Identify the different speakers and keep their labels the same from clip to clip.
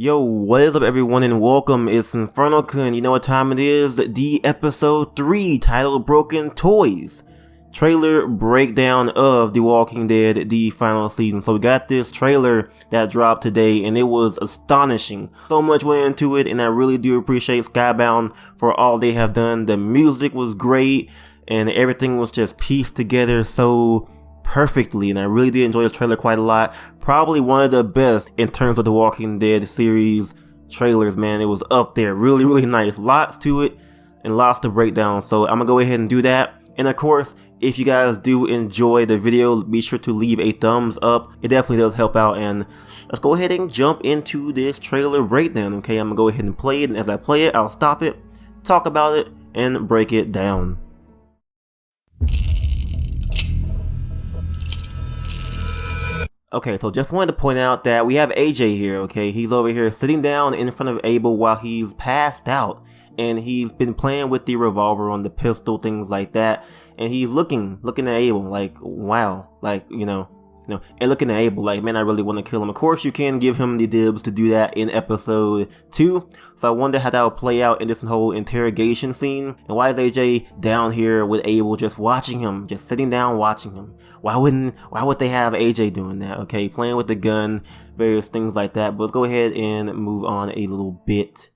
Speaker 1: Yo, what is up everyone and welcome, it's InfernoKun. You know what time it is? The episode 3 titled Broken Toys. Trailer breakdown of The Walking Dead, the final season. So we got this trailer that dropped today and it was astonishing. So much went into it and I really do appreciate Skybound for all they have done. The music was great and everything was just pieced together so perfectly, and I really did enjoy this trailer quite a lot. Probably one of the best in terms of the Walking Dead series trailers, man. It was up there. Really nice. Lots to it and lots to break down. So I'm gonna go ahead and do that. And of course, if you guys do enjoy the video, be sure to leave a thumbs up. It definitely does help out. And let's go ahead and jump into this trailer breakdown. Okay, I'm gonna go ahead and play it, and as I play it, I'll stop it, talk about it, and break it down. Okay, so just wanted to point out that we have AJ here, okay? He's over here sitting down in front of Abel while he's passed out. And he's been playing with the revolver on the pistol, things like that. And he's looking at Abel like, wow. Like, you know, and looking at Abel like, man, I really want to kill him. Of course, you can give him the dibs to do that in episode 2. So I wonder how that would play out in this whole interrogation scene. And why is AJ down here with Abel just watching him, just sitting down watching him? Why would they have AJ doing that? Okay, playing with the gun, various things like that. But let's go ahead and move on a little bit.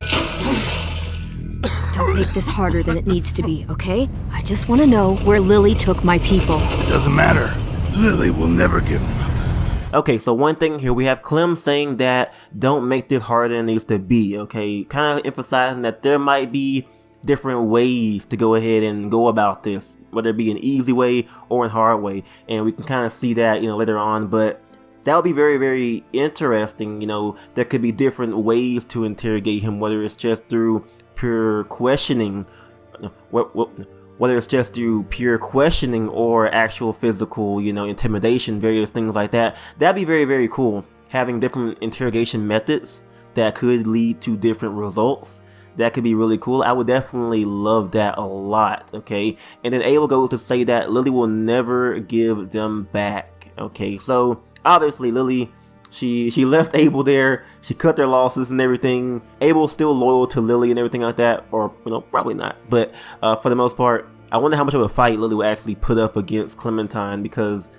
Speaker 2: Don't make this harder than it needs to be, okay? I just want to know where Lily took my people.
Speaker 3: It doesn't matter. Lily will never give him up.
Speaker 1: Okay, so one thing here, we have Clem saying that don't make this harder than it needs to be, okay? Kind of emphasizing that there might be different ways to go ahead and go about this, whether it be an easy way or a hard way. And we can kind of see that, later on, but that would be very interesting. There could be different ways to interrogate him, whether it's just through pure questioning, whether it's just through pure questioning or actual physical, intimidation, various things like that. That'd be very cool. Having different interrogation methods that could lead to different results. That could be really cool. I would definitely love that a lot, okay? And then Abel goes to say that Lily will never give them back, okay? So, obviously, Lily, she left Abel there. She cut their losses and everything. Abel's still loyal to Lily and everything like that, or, probably not. But for the most part, I wonder how much of a fight Lily will actually put up against Clementine because,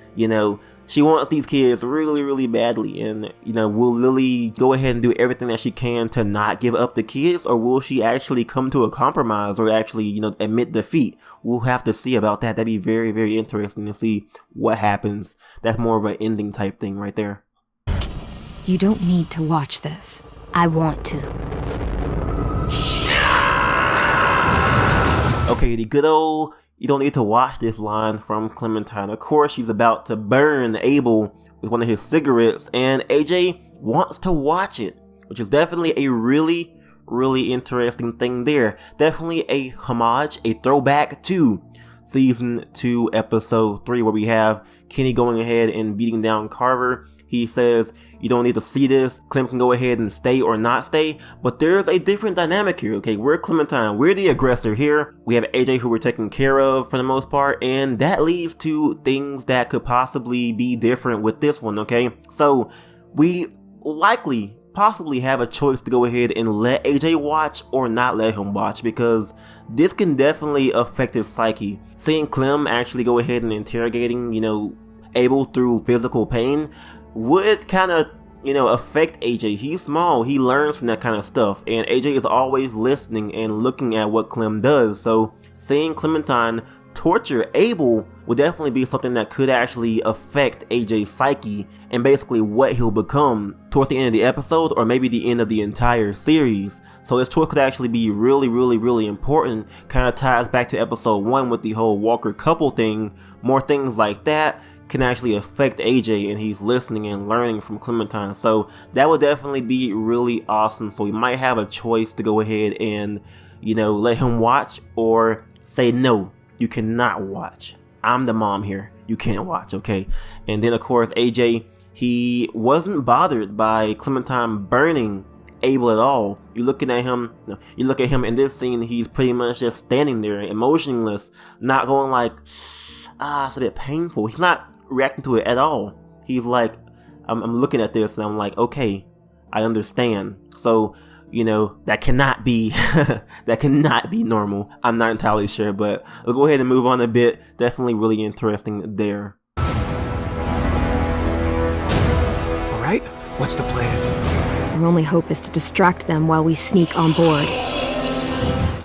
Speaker 1: she wants these kids really badly. And, will Lily go ahead and do everything that she can to not give up the kids? Or will she actually come to a compromise or actually, admit defeat? We'll have to see about that. That'd be very interesting to see what happens. That's more of an ending type thing right there.
Speaker 2: You don't need to watch this. I want to.
Speaker 1: Okay, the good old, you don't need to watch this line from Clementine. Of course, she's about to burn Abel with one of his cigarettes, and AJ wants to watch it, which is definitely a really interesting thing there. Definitely a homage, a throwback to season 2, episode 3, where we have Kenny going ahead and beating down Carver. He says, you don't need to see this. Clem can go ahead and stay or not stay. But there's a different dynamic here, okay? We're Clementine. We're the aggressor here. We have AJ who we're taking care of for the most part. And that leads to things that could possibly be different with this one, okay? So we possibly have a choice to go ahead and let AJ watch or not let him watch, because this can definitely affect his psyche. Seeing Clem actually go ahead and interrogating, Abel through physical pain would kind of, affect AJ. He's small. He learns from that kind of stuff. And AJ is always listening and looking at what Clem does. So seeing Clementine torture Abel would definitely be something that could actually affect AJ's psyche and basically what he'll become towards the end of the episode, or maybe the end of the entire series. So his choice could actually be really important. Kind of ties back to episode 1 with the whole Walker couple thing. More things like that can actually affect AJ, and he's listening and learning from Clementine. So that would definitely be really awesome. So we might have a choice to go ahead and, let him watch or say, no, you cannot watch. I'm the mom here. You can't watch, okay? And then, of course, AJ, he wasn't bothered by Clementine burning Abel at all. You look at him in this scene, he's pretty much just standing there, emotionless, not going like, it's a bit painful. He's not reacting to it at all. He's like, I'm looking at this and I'm like, okay, I understand. So, you know, that cannot be that cannot be normal. I'm not entirely sure, but we'll go ahead and move on a bit. Definitely really interesting there.
Speaker 4: All right, what's the plan?
Speaker 2: Our only hope is to distract them while we sneak on board.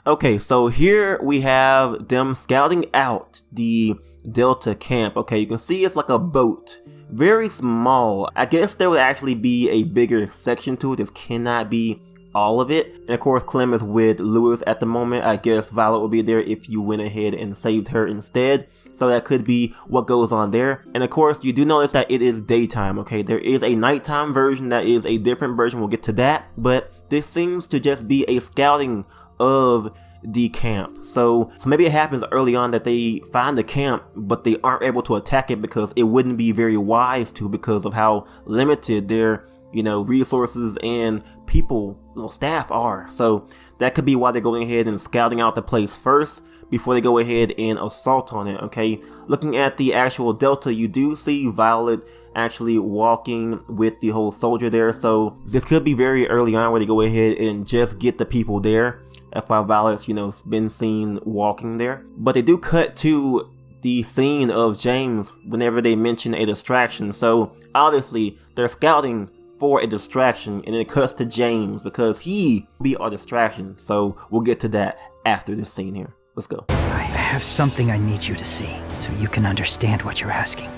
Speaker 1: Okay, so here we have them scouting out the Delta camp. Okay, you can see it's like a boat. Very small. I guess there would actually be a bigger section to it. This cannot be all of it. And of course, Clem is with Lewis at the moment. I guess Violet will be there if you went ahead and saved her instead. So that could be what goes on there. And of course, you do notice that it is daytime, okay? There is a nighttime version that is a different version. We'll get to that. But this seems to just be a scouting of the camp. So maybe it happens early on that they find the camp, but they aren't able to attack it because it wouldn't be very wise to, because of how limited their, you know, resources and people, you know, staff are. So that could be why they're going ahead and scouting out the place first before they go ahead and assault on it, okay? Looking at the actual Delta, you do see Violet actually walking with the whole soldier there. So this could be very early on where they go ahead and just get the people there. That's why Violet's, you know, been seen walking there. But they do cut to the scene of James whenever they mention a distraction. So obviously they're scouting for a distraction, and it cuts to James because he will be our distraction. So we'll get to that after this scene here. Let's go.
Speaker 4: I have something I need you to see so you can understand what you're asking.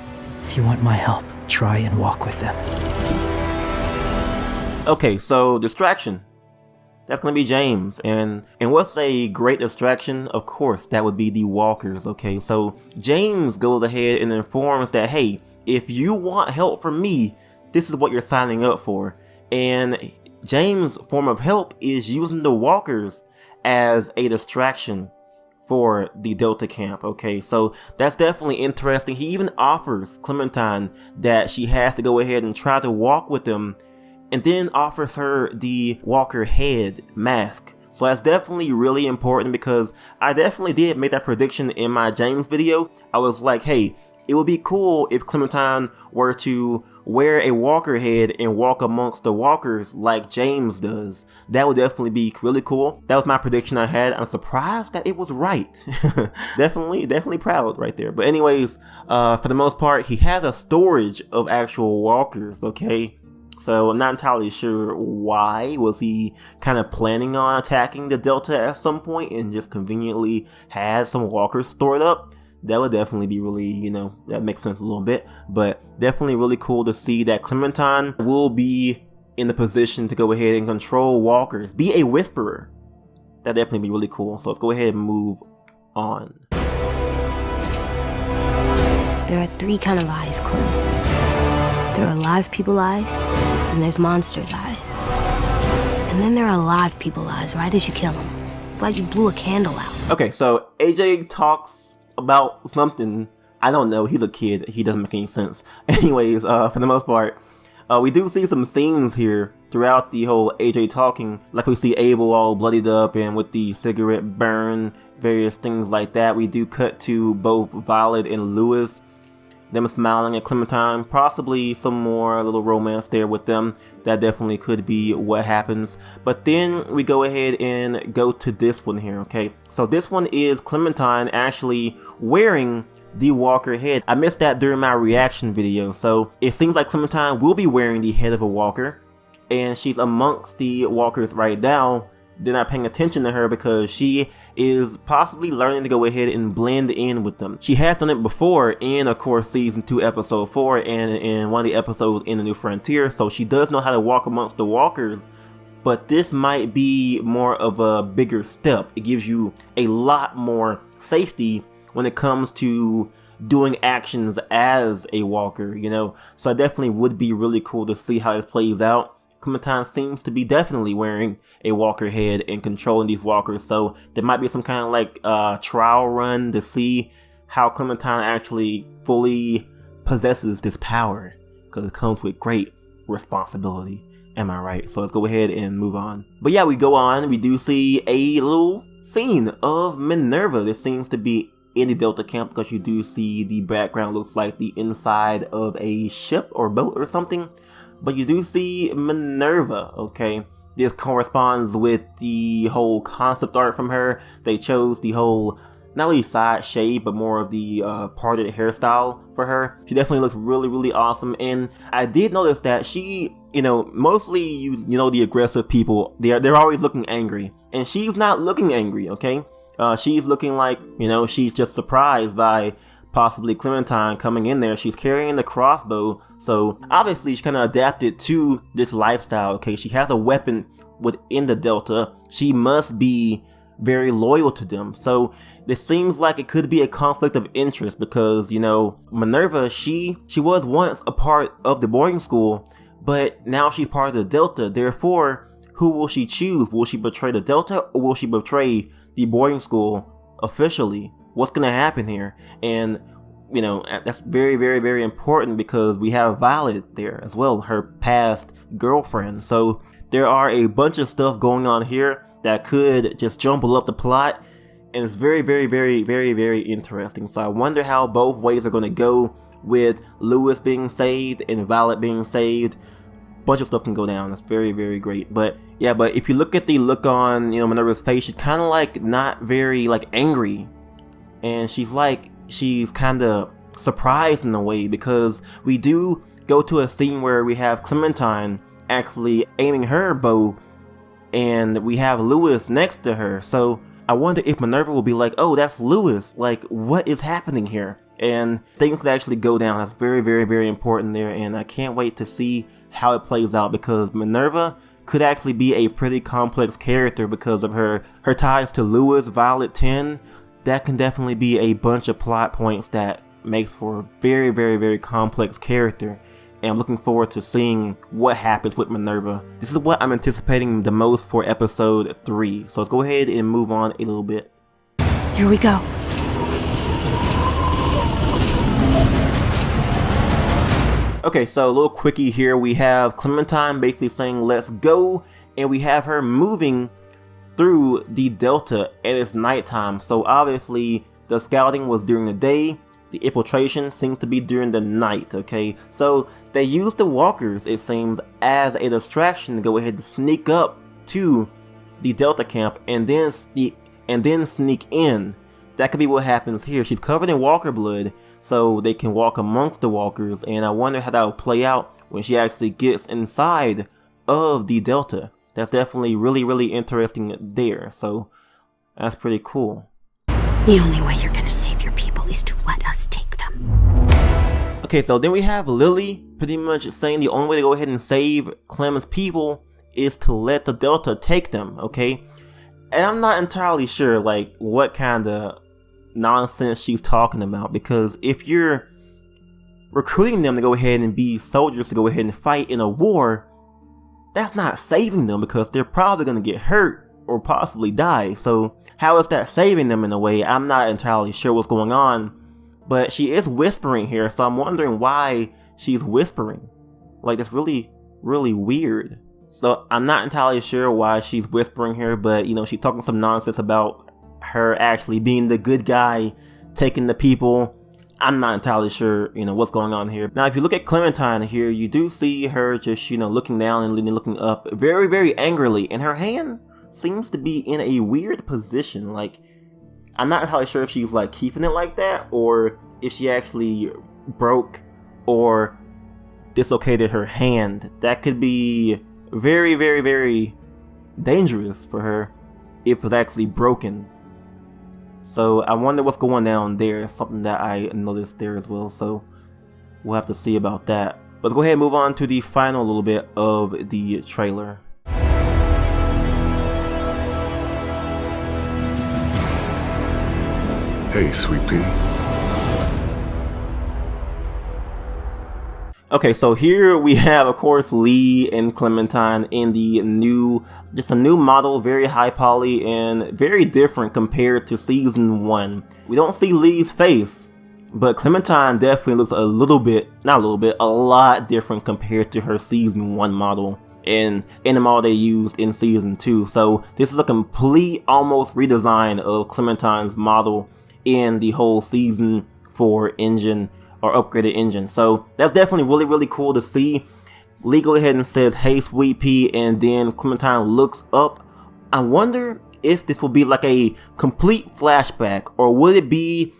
Speaker 4: If you want my help, try and walk with them.
Speaker 1: Okay, so distraction. That's going to be James. And what's a great distraction? Of course, that would be the walkers, okay? So James goes ahead and informs that, hey, if you want help from me, this is what you're signing up for. And James' form of help is using the walkers as a distraction for the Delta camp, okay? So that's definitely interesting. He even offers Clementine that she has to go ahead and try to walk with them, and then offers her the walker head mask. So that's definitely really important, because I definitely did make that prediction in my James video. I was like, hey, it would be cool if Clementine were to wear a walker head and walk amongst the walkers like James does. That would definitely be really cool. That was my prediction I had. I'm surprised that it was right. definitely proud right there. But anyways, for the most part, he has a storage of actual walkers, okay? So I'm not entirely sure why. Was he kind of planning on attacking the Delta at some point and just conveniently had some walkers stored up? That would definitely be really, you know, that makes sense a little bit. But definitely really cool to see that Clementine will be in the position to go ahead and control walkers. Be a whisperer. That'd definitely be really cool. So let's go ahead and move on.
Speaker 2: There are three kind of eyes, Clem. There are live people eyes, and there's monsters eyes. And then there are live people eyes right as you kill them. Like you blew a candle out.
Speaker 1: Okay, so AJ talks about something. I don't know. He's a kid. He doesn't make any sense. Anyways, for the most part, we do see some scenes here throughout the whole AJ talking. Like we see Abel all bloodied up and with the cigarette burn, various things like that. We do cut to both Violet and Lewis, them smiling at Clementine, possibly some more little romance there with them. That definitely could be what happens. But then we go ahead and go to this one here, okay? So this one is Clementine actually wearing the walker head. I missed that during my reaction video. So it seems like Clementine will be wearing the head of a walker, and she's amongst the walkers right now. They're not paying attention to her because she is possibly learning to go ahead and blend in with them. She has done it before in, of course, season 2, episode 4, and in one of the episodes in The New Frontier. So she does know how to walk amongst the walkers, but this might be more of a bigger step. It gives you a lot more safety when it comes to doing actions as a walker, you know? So it definitely would be really cool to see how this plays out. Clementine seems to be definitely wearing a walker head and controlling these walkers, so there might be some kind of like trial run to see how Clementine actually fully possesses this power, because it comes with great responsibility. Am I right? So let's go ahead and move on. But yeah, we go on. We do see a little scene of Minerva. This seems to be in the Delta camp, because you do see the background looks like the inside of a ship or boat or something. But you do see Minerva, okay? This corresponds with the whole concept art from her. They chose the whole, not really side shave, but more of the parted hairstyle for her. She definitely looks really, really awesome. And I did notice that she, mostly you know the aggressive people, they're always looking angry. And she's not looking angry, okay? She's looking like, she's just surprised by possibly Clementine coming in there. She's carrying the crossbow, so obviously she kind of adapted to this lifestyle, okay? She has a weapon within the Delta. She must be very loyal to them. So this seems like it could be a conflict of interest because, Minerva, she was once a part of the boarding school, but now she's part of the Delta. Therefore, who will she choose? Will she betray the Delta or will she betray the boarding school officially? What's going to happen here? And, that's very, very, very important because we have Violet there as well, her past girlfriend. So there are a bunch of stuff going on here that could just jumble up the plot. And it's very, very, very, very, very interesting. So I wonder how both ways are going to go with Lewis being saved and Violet being saved. Bunch of stuff can go down. It's very, very great. But yeah, but if you look at the look on, Minerva's face, she's kind of like not very like angry. And she's kind of surprised in a way because we do go to a scene where we have Clementine actually aiming her bow and we have Lewis next to her. So I wonder if Minerva will be like, oh, that's Lewis. Like, what is happening here? And things could actually go down. That's very, very, very important there. And I can't wait to see how it plays out because Minerva could actually be a pretty complex character because of her ties to Lewis, Violet, 10. That can definitely be a bunch of plot points that makes for a very, very, very complex character. And I'm looking forward to seeing what happens with Minerva. This is what I'm anticipating the most for episode 3. So let's go ahead and move on a little bit.
Speaker 2: Here we go.
Speaker 1: Okay, so a little quickie here. We have Clementine basically saying, let's go. And we have her moving through the Delta and it's nighttime. So obviously the scouting was during the day. The infiltration seems to be during the night, okay? So they use the walkers, it seems, as a distraction to go ahead and sneak up to the Delta camp and then sneak in. That could be what happens here. She's covered in walker blood, so they can walk amongst the walkers, and I wonder how that will play out when she actually gets inside of the Delta. That's definitely really, really interesting there, so that's pretty cool.
Speaker 2: The only way you're gonna save your people is to let us take them.
Speaker 1: Okay, so then we have Lily pretty much saying the only way to go ahead and save Clem's people is to let the Delta take them, okay? And I'm not entirely sure, like, what kind of nonsense she's talking about, because if you're recruiting them to go ahead and be soldiers to go ahead and fight in a war, that's not saving them because they're probably going to get hurt or possibly die. So how is that saving them in a way? I'm not entirely sure what's going on, but she is whispering here, so I'm wondering why she's whispering. Like, that's really, really weird. So I'm not entirely sure why she's whispering here, but she's talking some nonsense about her actually being the good guy, taking the people. I'm not entirely sure, what's going on here. Now, if you look at Clementine here, you do see her just, looking down and looking up very, very angrily. And her hand seems to be in a weird position. Like, I'm not entirely sure if she's, like, keeping it like that, or if she actually broke or dislocated her hand. That could be very, very, very dangerous for her if it was actually broken. So I wonder what's going down there. Something that I noticed there as well. So we'll have to see about that. Let's go ahead and move on to the final little bit of the trailer.
Speaker 3: Hey, sweet pea.
Speaker 1: Okay, so here we have, of course, Lee and Clementine in the just a new model, very high poly and very different compared to season 1. We don't see Lee's face, but Clementine definitely looks a lot different compared to her season 1 model and in the model they used in season 2. So this is a complete, almost redesign of Clementine's model in the whole season 4 engine or upgraded engine. So that's definitely really, really cool to see. Lee goes ahead and says, "Hey, Sweet Pea," and then Clementine looks up. I wonder if this will be like a complete flashback, or would it be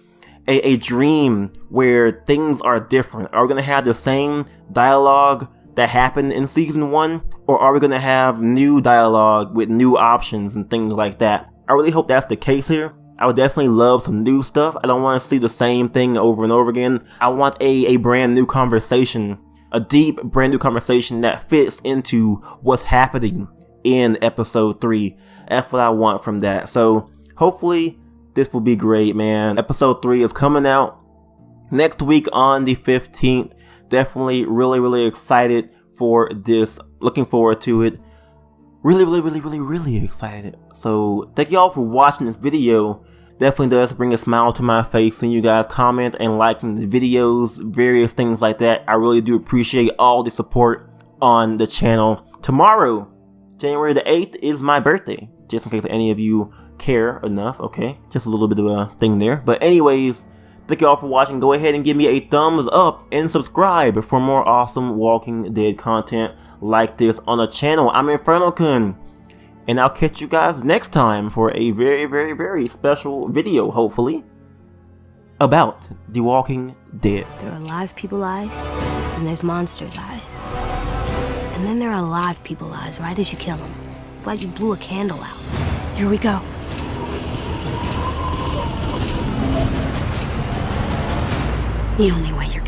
Speaker 1: a dream where things are different? Are we going to have the same dialogue that happened in season 1, or are we going to have new dialogue with new options and things like that? I really hope that's the case here. I would definitely love some new stuff. I don't want to see the same thing over and over again. I want a brand new conversation, a deep brand new conversation that fits into what's happening in episode 3. That's what I want from that. So hopefully this will be great, man. Episode 3 is coming out next week on the 15th. Definitely really excited for this. Looking forward to it. Really excited. So thank y'all for watching this video. Definitely does bring a smile to my face seeing you guys comment and liking the videos, various things like that. I really do appreciate all the support on the channel. Tomorrow, January the 8th, is my birthday. Just in case any of you care enough, okay? Just a little bit of a thing there. But anyways, thank you all for watching. Go ahead and give me a thumbs up and subscribe for more awesome Walking Dead content like this on the channel. I'm InfernoKun, and I'll catch you guys next time for a very special video, hopefully, about The Walking Dead.
Speaker 2: There are live people eyes, and there's monsters' eyes. And then there are live people eyes right as you kill them. Like you blew a candle out. Here we go. The only way you're